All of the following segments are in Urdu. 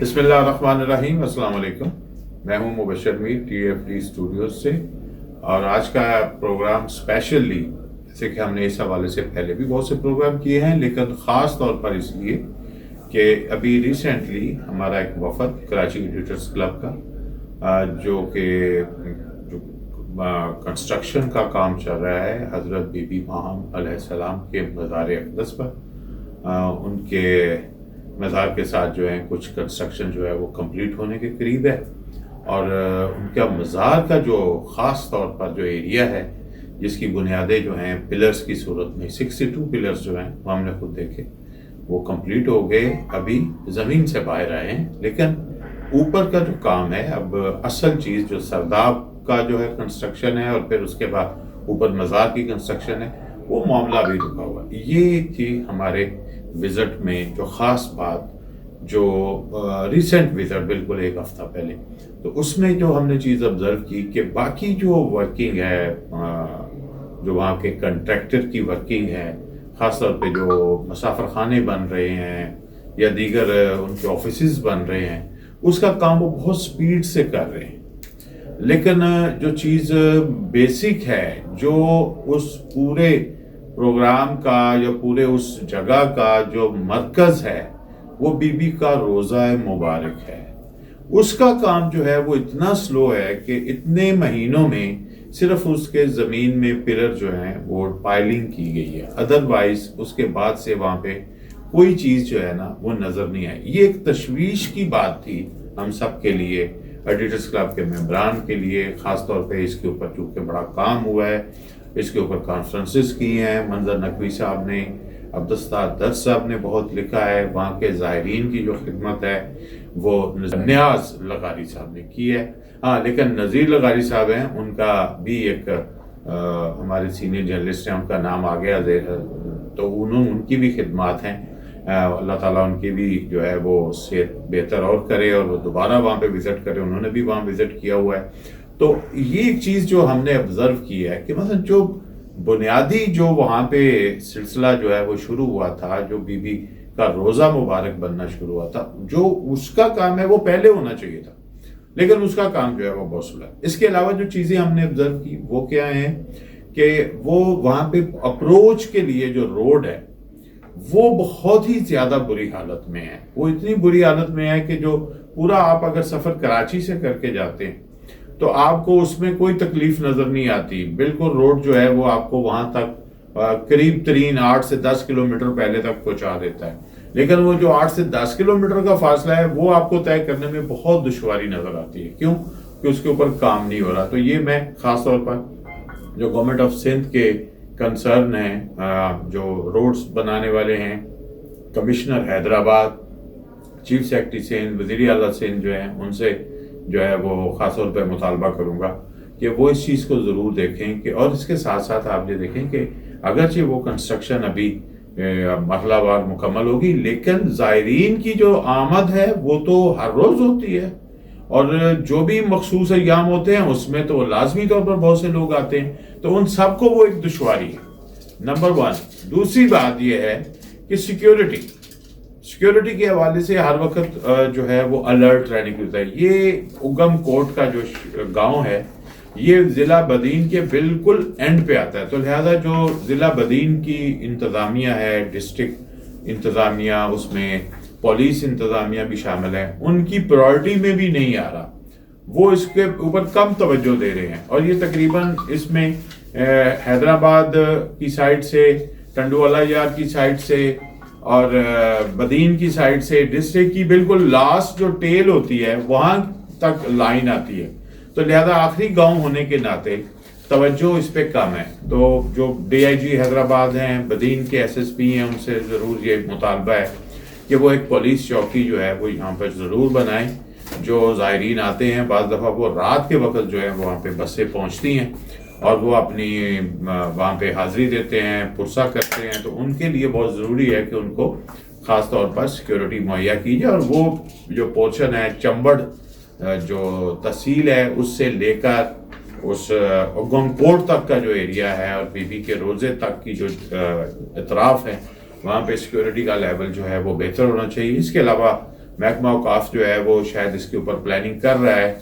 بسم اللہ الرحمن الرحیم۔ السلام علیکم، میں ہوں مبشر میر TFD اسٹوڈیوز سے، اور آج کا پروگرام اسپیشلی، جیسے کہ ہم نے اس حوالے سے پہلے بھی بہت سے پروگرام کیے ہیں، لیکن خاص طور پر اس لیے کہ ابھی ریسنٹلی ہمارا ایک وفد کراچی ایڈیٹرز کلب کا جو کنسٹرکشن کا کام چل رہا ہے حضرت بی بی ماہم علیہ السلام کے مزار اقدس پر، ان کے مزار کے ساتھ جو ہے کچھ کنسٹرکشن جو ہے وہ کمپلیٹ ہونے کے قریب ہے، اور ان کا مزار کا جو خاص طور پر جو ایریا ہے جس کی بنیادیں جو ہیں پلرز کی صورت میں 62 پلرز جو ہیں وہ ہم نے خود دیکھے، وہ کمپلیٹ ہو گئے، ابھی زمین سے باہر آئے ہیں، لیکن اوپر کا جو کام ہے، اب اصل چیز جو سرداب کا جو ہے کنسٹرکشن ہے، اور پھر اس کے بعد اوپر مزار کی کنسٹرکشن ہے، وہ معاملہ بھی رکا ہوا۔ یہ تھی ہمارے وزٹ میں جو خاص بات، جو ریسنٹ وزٹ بالکل ایک ہفتہ پہلے، تو اس میں جو ہم نے چیز آبزرو کی کہ باقی جو ورکنگ ہے، جو وہاں کے کنٹریکٹر کی ورکنگ ہے، خاص طور پہ جو مسافر خانے بن رہے ہیں یا دیگر ان کے آفیسز بن رہے ہیں، اس کا کام وہ بہت سپیڈ سے کر رہے ہیں، لیکن جو چیز بیسک ہے، جو اس پورے پروگرام کا یا پورے اس جگہ کا جو مرکز ہے، وہ بی بی کا روزہ مبارک ہے، اس کا کام جو ہے وہ اتنا سلو ہے کہ اتنے مہینوں میں صرف اس کے زمین میں پلر جو ہیں وہ پائلنگ کی گئی ہے، ادروائز اس کے بعد سے وہاں پہ کوئی چیز جو ہے نا وہ نظر نہیں آئی۔ یہ ایک تشویش کی بات تھی ہم سب کے لیے، ایڈیٹرز کلب کے ممبران کے لیے، خاص طور پہ اس کے اوپر چونکہ بڑا کام ہوا ہے، اس کے اوپر کانفرنسز کی ہیں، منظر نقوی صاحب نے، عبدالستار درس صاحب نے بہت لکھا ہے، وہاں کے زائرین کی جو خدمت ہے وہ نیاز لغاری صاحب نے کی ہے، لیکن نذیر لغاری صاحب ہیں، ان کا بھی ایک ہمارے سینئر جرنلسٹ ہیں، ان کا نام آ گیا، تو ان کی بھی خدمات ہیں، اللہ تعالیٰ ان کی بھی جو ہے وہ صحت بہتر اور کرے، اور وہ دوبارہ وہاں پہ وزٹ کرے، انہوں نے بھی وہاں وزٹ کیا ہوا ہے۔ تو یہ ایک چیز جو ہم نے آبزرو کی ہے کہ مثلا جو بنیادی جو وہاں پہ سلسلہ جو ہے وہ شروع ہوا تھا، جو بی بی کا روزہ مبارک بننا شروع ہوا تھا، جو اس کا کام ہے وہ پہلے ہونا چاہیے تھا، لیکن اس کا کام جو ہے وہ بہت سلو ہے۔ اس کے علاوہ جو چیزیں ہم نے آبزرو کی وہ کیا ہیں کہ وہ وہاں پہ اپروچ کے لیے جو روڈ ہے وہ بہت ہی زیادہ بری حالت میں ہے، وہ اتنی بری حالت میں ہے کہ جو پورا آپ اگر سفر کراچی سے کر کے جاتے ہیں تو آپ کو اس میں کوئی تکلیف نظر نہیں آتی، بالکل روڈ جو ہے وہ آپ کو وہاں تک قریب ترین 8 سے 10 کلومیٹر پہلے تک پہنچا دیتا ہے، لیکن وہ جو 8 سے 10 کلومیٹر کا فاصلہ ہے وہ آپ کو طے کرنے میں بہت دشواری نظر آتی ہے، کیوں کہ اس کے اوپر کام نہیں ہو رہا۔ تو یہ میں خاص طور پر جو گورنمنٹ آف سندھ کے کنسرن ہیں، جو روڈز بنانے والے ہیں، commissioner Hyderabad, chief secretary Sindh, وزیر اعلیٰ سندھ جو ہیں، ان سے جو ہے وہ خاص طور پہ مطالبہ کروں گا کہ وہ اس چیز کو ضرور دیکھیں کہ، اور اس کے ساتھ ساتھ آپ یہ دیکھیں کہ اگرچہ وہ کنسٹرکشن ابھی مرحلہ وار مکمل ہوگی، لیکن زائرین کی جو آمد ہے وہ تو ہر روز ہوتی ہے، اور جو بھی مخصوص ایام ہوتے ہیں اس میں تو لازمی طور پر بہت سے لوگ آتے ہیں، تو ان سب کو وہ ایک دشواری ہے، نمبر 1۔ دوسری بات یہ ہے کہ سیکیورٹی کے حوالے سے ہر وقت جو ہے وہ الرٹ رہنے کی ضرورت ہے۔ یہ اگم کوٹ کا جو گاؤں ہے یہ ضلع بدین کے بالکل اینڈ پہ آتا ہے، تو لہذا جو ضلع بدین کی انتظامیہ ہے، ڈسٹرکٹ انتظامیہ، اس میں پولیس انتظامیہ بھی شامل ہے، ان کی پرائرٹی میں بھی نہیں آ رہا، وہ اس کے اوپر کم توجہ دے رہے ہیں، اور یہ تقریباً اس میں حیدرآباد کی سائڈ سے، ٹنڈوالا یار کی سائڈ سے، اور بدین کی سائڈ سے، ڈسٹرکٹ کی بالکل لاسٹ جو ٹیل ہوتی ہے وہاں تک لائن آتی ہے، تو لہذا آخری گاؤں ہونے کے ناطے توجہ اس پہ کم ہے۔ تو جو DIG حیدرآباد ہیں، بدین کے SSP ہیں، ان سے ضرور یہ مطالبہ ہے کہ وہ ایک پولیس چوکی جو ہے وہ یہاں پر ضرور بنائیں، جو زائرین آتے ہیں بعض دفعہ وہ رات کے وقت جو ہے وہاں پہ بسیں پہنچتی ہیں اور وہ اپنی وہاں پہ حاضری دیتے ہیں، پرسہ کرتے ہیں، تو ان کے لیے بہت ضروری ہے کہ ان کو خاص طور پر سیکیورٹی مہیا کی جائے، اور وہ جو پورشن ہے چمبڑ جو تحصیل ہے اس سے لے کر اس اگم کوٹ تک کا جو ایریا ہے اور بی بی کے روزے تک کی جو اطراف ہے وہاں پہ سیکیورٹی کا لیول جو ہے وہ بہتر ہونا چاہیے۔ اس کے علاوہ محکمہ اوقاف جو ہے وہ شاید اس کے اوپر پلاننگ کر رہا ہے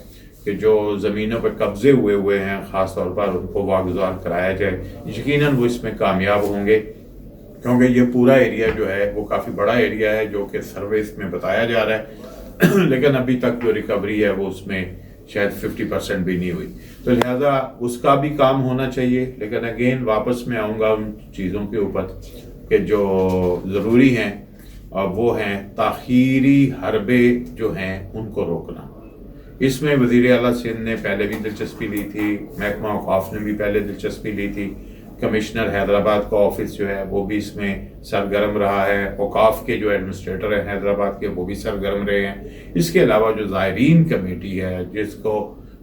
کہ جو زمینوں پہ قبضے ہوئے ہیں خاص طور پر ان کو واگزار کرایا جائے. یقیناً وہ اس میں کامیاب ہوں گے کیونکہ یہ پورا ایریا جو ہے وہ کافی بڑا ایریا ہے جو کہ سرویس میں بتایا جا رہا ہے لیکن ابھی تک جو ریکوری ہے وہ اس میں شاید 50% بھی نہیں ہوئی. تو لہذا اس کا بھی کام ہونا چاہیے. لیکن اگین واپس میں آؤں گا ان چیزوں کے اوپر کہ جو ضروری ہیں وہ ہیں تاخیری حربے جو ہیں ان کو روکنا. اس میں وزیر اعلیٰ سندھ نے پہلے بھی دلچسپی لی تھی, محکمہ اوقاف نے بھی پہلے دلچسپی لی تھی, کمشنر حیدرآباد کا آفس جو ہے وہ بھی اس میں سرگرم رہا ہے, اوقاف کے جو ایڈمنسٹریٹر ہیں حیدرآباد کے وہ بھی سرگرم رہے ہیں. اس کے علاوہ جو زائرین کمیٹی ہے جس کو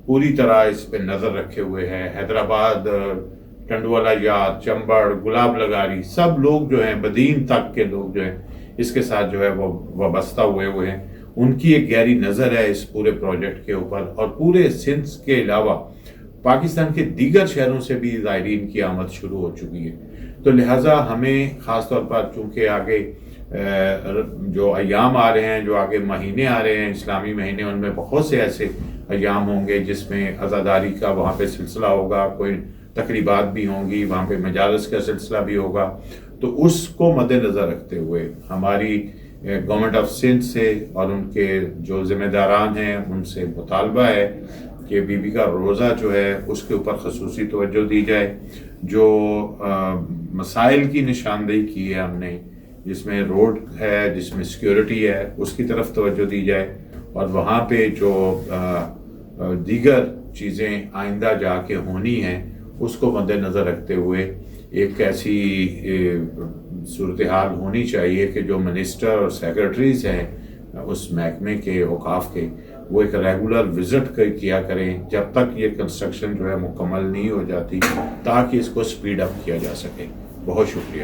پوری طرح اس پہ نظر رکھے ہوئے ہے, حیدرآباد, ٹنڈوالا یار, چمبڑ, گلاب لگاری, سب لوگ جو ہیں بدین تک کے لوگ جو ہیں اس کے ساتھ جو ہے وہ وابستہ ہوئے ہیں. ان کی ایک گہری نظر ہے اس پورے پروجیکٹ کے اوپر, اور پورے سندھ کے علاوہ پاکستان کے دیگر شہروں سے بھی زائرین کی آمد شروع ہو چکی ہے. تو لہٰذا ہمیں خاص طور پر چونکہ آگے جو ایام آ رہے ہیں, جو آگے مہینے آ رہے ہیں اسلامی مہینے, ان میں بہت سے ایسے ایام ہوں گے جس میں عزاداری کا وہاں پہ سلسلہ ہوگا, کوئی تقریبات بھی ہوں گی, وہاں پہ مجالس کا سلسلہ بھی ہوگا. تو اس کو مد نظر رکھتے ہوئے ہماری گورنمنٹ آف سندھ سے اور ان کے جو ذمہ داران ہیں ان سے مطالبہ ہے کہ بی بی کا روزہ جو ہے اس کے اوپر خصوصی توجہ دی جائے. جو مسائل کی نشاندہی کی ہے ہم نے, جس میں روڈ ہے, جس میں سیکیورٹی ہے, اس کی طرف توجہ دی جائے, اور وہاں پہ جو دیگر چیزیں آئندہ جا کے ہونی ہیں اس کو مد نظر رکھتے ہوئے ایک ایسی صورتحال ہونی چاہیے کہ جو منسٹر اور سیکرٹریز ہیں اس محکمے کے, اوقاف کے, وہ ایک ریگولر وزٹ کیا کریں جب تک یہ کنسٹرکشن جو ہے مکمل نہیں ہو جاتی, تاکہ اس کو سپیڈ اپ کیا جا سکے. بہت شکریہ.